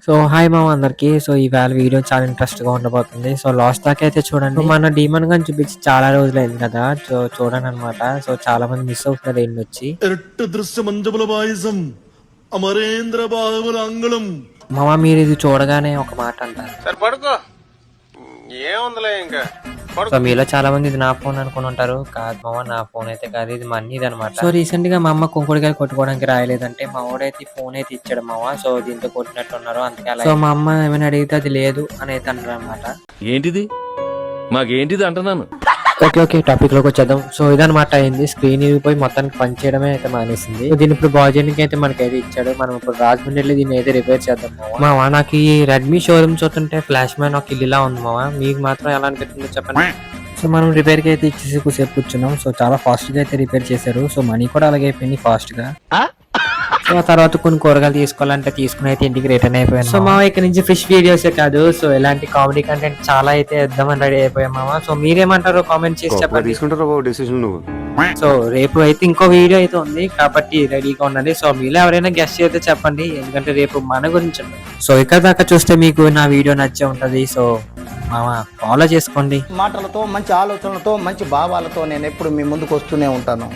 So hi మామ అందరికి. So ఈవేళ వీడియో చాలా ఇంట్రెస్ట్ గా ఉండబోతుంది. సో లాస్ట్ దాకా అయితే చూడండి. మన డీమన్ గాని చూపించి చాలా రోజులైంది కదా, సో చూడండి అనమాట. సో చాలా మంది మిస్ అవుతున్నారు ఏంటి వచ్చి ఎరట్టు దృశ్య మంజబుల పాయసం అమరేంద్ర బాహుబల అంగుళం. మామ మీరు ఇది చూడగానే ఒక మాట అంటారు. సరే పడుకో, ఏముందిలే ఇంకా. సో మీలో చాలా మంది ఇది నా ఫోన్ అనుకుని ఉంటారు. కాదు మామ, నా ఫోన్ అయితే కాదు, ఇది మా అన్నది అనమాట. సో రీసెంట్ గా మా అమ్మ కుంకుడుకాయలు కొట్టుకోవడానికి రాయలేదంటే మా వాడైతే ఫోన్ అయితే ఇచ్చాడు మామ. సో దీంతో కొట్టినట్టు ఉన్నారు అందుకే. సో మా అమ్మ ఏమైనా అడిగితే అది లేదు అని అయితే అన్నారు అనమాట. ఏంటిది మాకేంటిది అంటున్నాను. ఓకే టాపిక్ లోకి వచ్చేద్దాం. సో ఇదనమాట అయింది. స్క్రీన్ ఇరిగిపోయి మొత్తానికి పని చేయడమే అయితే మానేసింది. దీని ఇప్పుడు బాగు చేయడానికి అయితే మనకైతే ఇచ్చాడు. మనం ఇప్పుడు రాజమండ్రి వెళ్ళి దీన్ని అయితే రిపేర్ చేద్దాం మావా. నాకు ఈ రెడ్మీ షోరూమ్ చూస్తుంటే ఫ్లాష్ మ్యాన్ ఒక ఇల్లులా ఉంది మావా. మీకు మాత్రం ఎలా అనిపిస్తుందో చెప్పండి. సో మనం రిపేర్ కి అయితే ఇచ్చేసి కొద్దిసేపు కూర్చున్నాం. సో చాలా ఫాస్ట్ గా అయితే రిపేర్ చేశారు. సో మనీ కూడా అలాగే అయిపోయింది ఫాస్ట్ గా. సో ఆ తర్వాత కొన్ని కూరగాయలు తీసుకోవాలంటే తీసుకుని అయితే ఇంటికి రిటర్న్ అయిపోయాను. సో మా ఇక్కడ నుంచి ఫిష్ వీడియోసే కాదు, సో ఇలాంటి కామెడీ కంటెంట్ చాలా అయితే ఇద్దామని రెడీ అయిపోయాం మామ. సో మీరేమంటారో కామెంట్ చేసి చెప్పండి. సో రేపు అయితే ఇంకో వీడియో అయితే ఉంది కాబట్టి రెడీగా ఉన్నది. సో మీలో ఎవరైనా గెస్ట్ చేస్తే చెప్పండి, ఎందుకంటే రేపు మన గురించి ఉంటుంది. సో ఇక్కడ దాకా చూస్తే మీకు నా వీడియో నచ్చే ఉంటది. సో మామ ఫాలో చేసుకోండి. మాటలతో, మంచి ఆలోచనలతో, మంచి భావాలతో నేను ఎప్పుడు మీ ముందుకు వస్తూనే ఉంటాను.